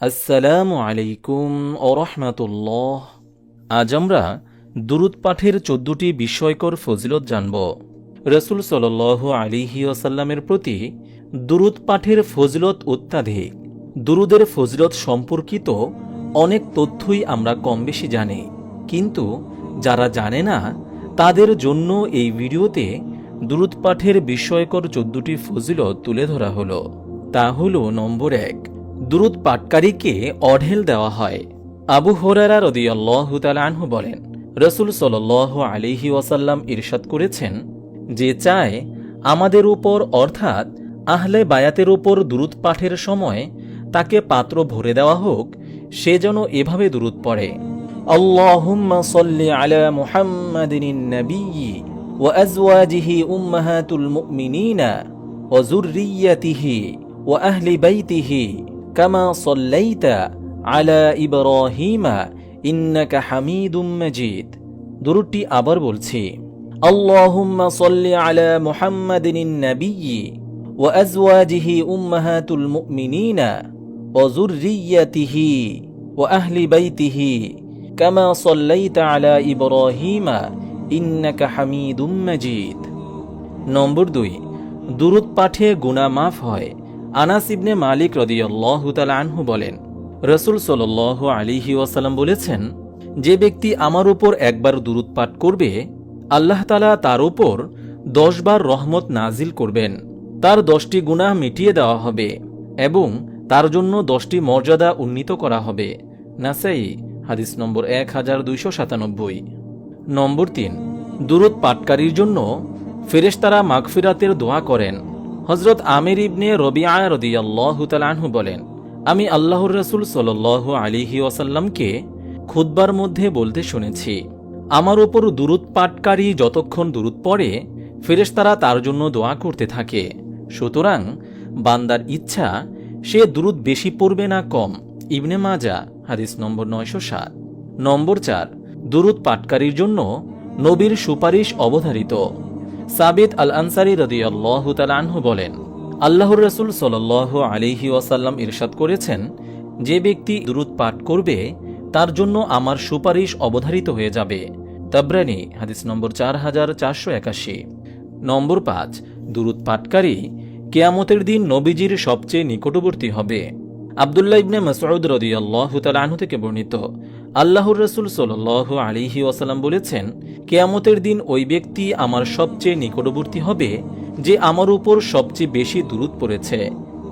আসসালামু আলাইকুম ওরহমাতুল্লাহ। আজ আমরা দুরূদ পাঠের ১৪টি বিস্ময়কর ফজিলত জানব। রসুল সাল্লাল্লাহু আলাইহি ওয়াসাল্লামের প্রতি দুরূদ পাঠের ফজিলত অত্যাধিক। দুরূদের ফজিলত সম্পর্কিত অনেক তথ্যই আমরা কম বেশি জানি, কিন্তু যারা জানে না তাদের জন্য এই ভিডিওতে দুরূদ পাঠের বিস্ময়কর ১৪টি ফজিলত তুলে ধরা হলো। তা হল নম্বর ১, দুরূদ পাঠকারীকে অঢেল দেওয়া হয়। আবু হুরায়রা রাদিয়াল্লাহু তাআলা আনহু বলেন, রাসূল সাল্লাল্লাহু আলাইহি ওয়াসাল্লাম ইরশাদ করেছেন, যে চায় আমাদের উপর অর্থাৎ আহলে বায়াতের উপর দুরূদ পাঠের সময় তাকে পাত্র ভরে দেওয়া হোক, সে যেন এভাবে দুরূদ পড়ে, আল্লাহুম্মা সাল্লি আলা মুহাম্মাদিন নাবিয়্যি ওয়া আজওয়াজিহি উম্মাহাতুল মুমিনিনা ওয়া যুররিয়্যাতিহি ওয়া আহলি বাইতিহি কামা সাল্লাইতা আলা ইব্রাহিমা ইন্নাকা হামিদুম মাজিদ। দুরূদটি আবার বলছি, আল্লাহুম্মা সাল্লি আলা মুহাম্মাদিন নাবিয়্যি ওয়া আজওয়াজিহি উম্মাহাতুল মুমিনিনা ওয়া যুররিয়্যাতিহি ওয়া আহলি বাইতিহি কামা সাল্লাইতা আলা ইব্রাহিমা ইন্নাকা হামিদুম মাজিদ। নম্বর ২, দুরূদ পাঠে গুনাহ মাফ হয়। আনাস ইবনে মালিক রাদিয়াল্লাহু তাআলা আনহু বলেন, রাসূল সাল্লাল্লাহু আলাইহি ওয়াসাল্লাম বলেছেন, যে ব্যক্তি আমার উপর একবার দুরূদ পাঠ করবে, আল্লাহ তাআলা তার উপর ১০ বার রহমত নাজিল করবেন, তার ১০টি গুনাহ মিটিয়ে দেওয়া হবে এবং তার জন্য ১০টি মর্যাদা উন্নীত করা হবে। নাসাই হাদিস নম্বর ১২৯৭। নম্বর ৩, দুরূদ পাঠকারীর জন্য ফেরেশতারা মাগফিরাতের দোয়া করেন। হযরত আমির ইবনে রবিআ রাদিয়াল্লাহু তাআলা আনহু বলেন, আমি আল্লাহর রাসূল সাল্লাল্লাহু আলাইহি ওয়াসাল্লামকে খুতবার মধ্যে বলতে শুনেছি, আমার উপর দুরূদ পাঠকারী যতক্ষণ দুরূদ পড়ে, ফেরেশতারা তার জন্য দোয়া করতে থাকে। সুতরাং বান্দার ইচ্ছা সে দুরূদ বেশি পড়বে না কম। ইবনে মাজাহ হাদিস নম্বর ৯০৭। নম্বর ৪, দুরূদ পাঠকারীর জন্য নবীর সুপারিশ অবধারিত। সাবিত আল আনসারী রাদিয়াল্লাহু তাআলা আনহু বলেন, আল্লাহর রাসূল সাল্লাল্লাহু আলাইহি ওয়াসাল্লাম ইরশাদ করেছেন, যে ব্যক্তি দুরূদ পাঠ করবে তার জন্য আমার সুপারিশ অবধারিত হয়ে যাবে। তাবরানী হাদিস নম্বর ৪৪৮১। নম্বর ৫, দুরূদ পাঠকারী কিয়ামতের দিন নবীজির সবচেয়ে নিকটবর্তী হবে। আব্দুল্লাহ ইবনে মাসউদ রাদিয়াল্লাহু তাআলা আনহু থেকে বর্ণিত, আল্লাহর রাসূল সাল্লাল্লাহু আলাইহি ওয়াসাল্লাম বলেছেন, কিয়ামতের দিন ওই ব্যক্তি আমার সবচেয়ে নিকটবর্তী হবে যে আমার উপর সবচেয়ে বেশি দুরূদ পড়েছে।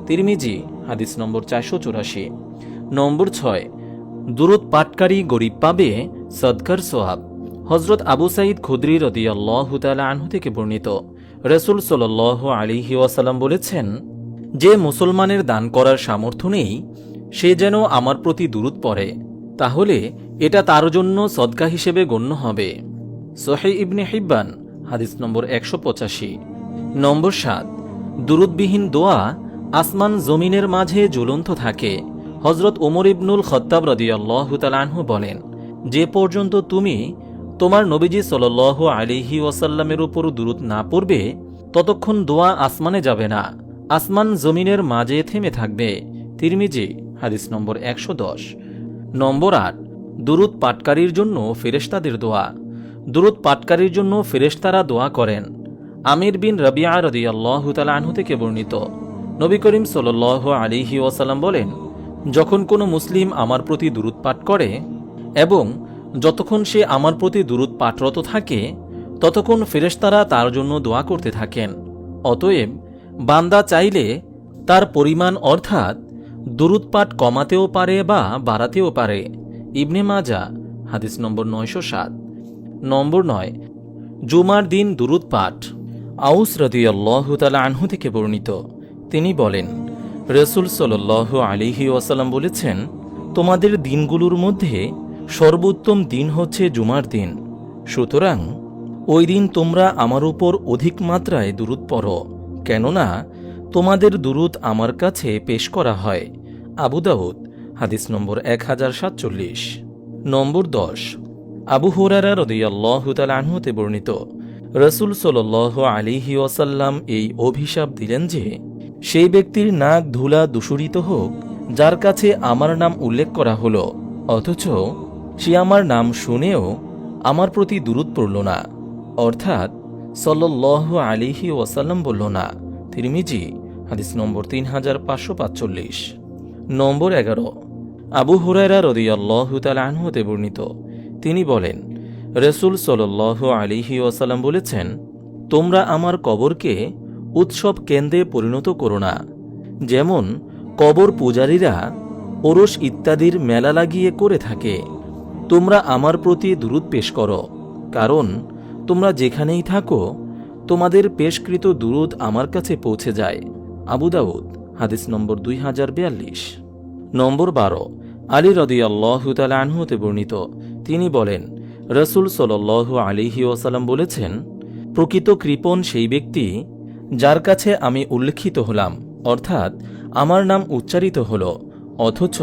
তিরমিজি হাদিস নম্বর ৪৮৪। নম্বর ৬, দুরূদ পাঠকারী গরিব পাবে সদকার সওয়াব। হযরত আবু সাঈদ খুদরি রাদিয়াল্লাহু তাআলা আনহু থেকে বর্ণিত, রাসূল সাল্লাল্লাহু আলাইহি ওয়াসাল্লাম বলেছেন, যে মুসলমানের দান করার সামর্থ্য নেই সে যেন আমার প্রতি দুরূদ পড়ে, তাহলে এটা তার জন্য সদকা হিসেবে গণ্য হবে। সহিহ ইবনে হিব্বান হাদিস নম্বর ১৮৫। নম্বর ৭, দুরূদবিহীন দোয়া আসমান জমিনের মাঝে ঝুলন্ত থাকে। হযরত ওমর ইবনুল খাত্তাব রাদিয়াল্লাহু তাআলা আনহু বলেন, যে পর্যন্ত তুমি তোমার নবীজি সাল্লাল্লাহু আলাইহি ওয়াসাল্লামের উপর দুরূদ না পড়বে ততক্ষণ দোয়া আসমানে যাবে না, আসমান জমিনের মাঝে থেমে থাকবে। তিরমিজি হাদিস নম্বর ১১০। নম্বর ৮, দুরূদ পাঠকারীর জন্য ফেরেশতাদের দোয়া। দুরূদ পাঠকারীর জন্য ফেরেশতারা দোয়া করেন। আমির বিন রবিআ রাদিয়াল্লাহু তাআলা আনহু থেকে বর্ণিত, নবী করিম সাল্লাল্লাহু আলাইহি ওয়াসাল্লাম বলেন, যখন কোনো মুসলিম আমার প্রতি দুরূদ পাঠ করে এবং যতক্ষণ সে আমার প্রতি দুরূদ পাঠরত থাকে ততক্ষণ ফেরেশতারা তার জন্য দোয়া করতে থাকেন। অতএব বান্দা চাইলে তার পরিমাণ অর্থাৎ দুরূদ পাঠ কমাতেও পারে বা বাড়াতেও পারে। ইবনে মাজাহ হাদিস নম্বর ৯০৭। নম্বর ৯, জুমার দিন দুরূদ পাঠ। আউস রাদিয়াল্লাহু তাআলা আনহু থেকে বর্ণিত, তিনি বলেন, রাসূল সাল্লাল্লাহু আলাইহি ওয়াসাল্লাম বলেছেন, তোমাদের দিনগুলোর মধ্যে সর্বোত্তম দিন হচ্ছে জুমার দিন, সুতরাং ওই দিন তোমরা আমার উপর অধিক মাত্রায় দুরূদ পড়ো, কেননা তোমাদের দুরূদ আমার কাছে পেশ করা হয়। আবু দাউদ হাদিস নম্বর ১০৪৭। নম্বর ১০, আবু হুরায়রা রাদিয়াল্লাহু তাআলা আনহু হতে বর্ণিত, রাসূল সাল্লাল্লাহু আলাইহি ওয়াসাল্লাম এই অভিশাপ দিলেন যে, সেই ব্যক্তির নাক ধুলা দূষিত হোক যার কাছে আমার নাম উল্লেখ করা হলো অথচ সে আমার নাম শুনেও আমার প্রতি দুরূদ পড়ল না, অর্থাৎ সাল্লাল্লাহু আলাইহি ওয়াসাল্লাম বলল না। তিরমিজি হাদিস নম্বর 3545। নম্বর 11, আবু হুরায়রা রাদিয়াল্লাহু তাআলা আনহু হতে বর্ণিত, তিনি বলেন, রাসূল সাল্লাল্লাহু আলাইহি ওয়াসাল্লাম বলেছেন, তোমরা আমার কবরকে উৎসব কেন্দ্রে পরিণত করো না, যেমন কবর পূজারীরা ওরস ইত্যাদির মেলা লাগিয়ে করে থাকে। তোমরা আমার প্রতি দুরূদ পেশ করো, কারণ তোমরা যেখানেই থাকো তোমাদের পেশকৃত দুরূদ আমার কাছে পৌঁছে যায়। আবু দাউদ হাদিস নম্বর 2042। নম্বর 12, আলী রাদিয়াল্লাহু তাআলা আনহু হতে বর্ণিত, তিনি বলেন, রাসূল সাল্লাল্লাহু আলাইহি ওয়াসাল্লাম বলেছেন, প্রকৃত কৃপণ সেই ব্যক্তি যার কাছে আমি উল্লেখিত হলাম, অর্থাৎ আমার নাম উচ্চারিত হল, অথচ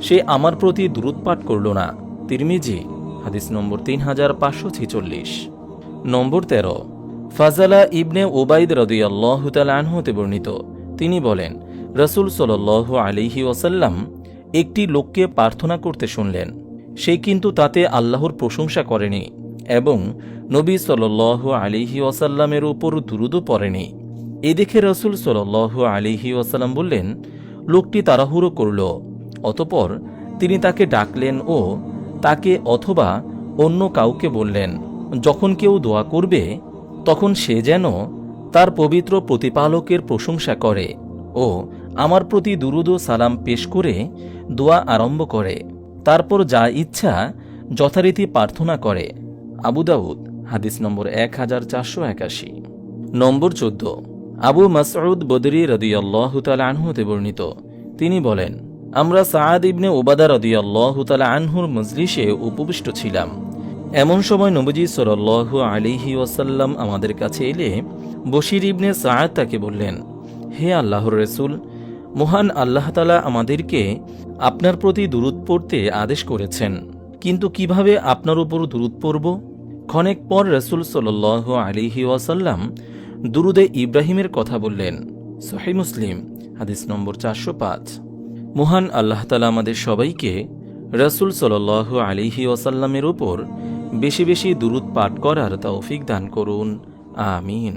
সে আমার প্রতি দুরূদ পাঠ করল না। তিরমিজি হাদিস নম্বর 3546। নম্বর 13, ফাজালা ইবনে উবাইদ রাদিয়াল্লাহু তাআলা আনহু হতে বর্ণিত, তিনি বলেন, রাসূল সাল্লাল্লাহু আলাইহি ওয়াসাল্লাম একটি লোককে প্রার্থনা করতে শুনলেন। সে কিন্তু তাতে আল্লাহর প্রশংসা করেনি এবং নবী সাল্লাল্লাহু আলাইহি ওয়াসাল্লামের উপর দুরূদও পড়েনি। এ দেখে রাসূল সাল্লাল্লাহু আলাইহি ওয়াসাল্লাম বললেন, লোকটি তাড়াহুড়ো করল। অতঃপর তিনি তাকে ডাকলেন ও তাকে অথবা অন্য কাউকে বললেন, যখন কেউ দোয়া করবে তখন সে যেন তার পবিত্র প্রতিপালকের প্রশংসা করে ও আমার প্রতি দুরূদ ও সালাম পেশ করে দোয়া আরম্ভ করে, তারপর যা ইচ্ছা যথারীতি প্রার্থনা করে। আবু দাউদ হাদিস নম্বর 1481। নম্বর 14, আবু মাসউদ বদরি রাদিয়াল্লাহু তাআলা আনহু হতে বর্ণিত, তিনি বলেন, আমরা সাআদ ইবনে উবাদা রাদিয়াল্লাহু তাআলা আনহুর মজলিসে উপবিষ্ট ছিলাম। এমন সময় নবীজি সাল্লাল্লাহু আলাইহি ওয়াসাল্লাম আমাদের কাছে এলে বশির ইবনে সাআদ তাকে বললেন, হে আল্লাহর রাসূল, মহান আল্লাহ তাআলা আমাদেরকে আপনার প্রতি দুরূদ পড়তে আদেশ করেছেন, কিন্তু কিভাবে আপনার উপর দুরূদ পড়ব? ক্ষণেক পর রাসূল সাল্লাল্লাহু আলাইহি ওয়াসাল্লাম দুরূদে ইব্রাহিমের কথা বললেন। সহিহ মুসলিম হাদিস নম্বর 405। মহান আল্লাহ তাআলা আমাদের সবাইকে রাসূল সাল্লাল্লাহু আলাইহি ওয়াসাল্লামের উপর বেশি বেশি দুরূদ পাঠ করার তৌফিক দান করুন। আমিন।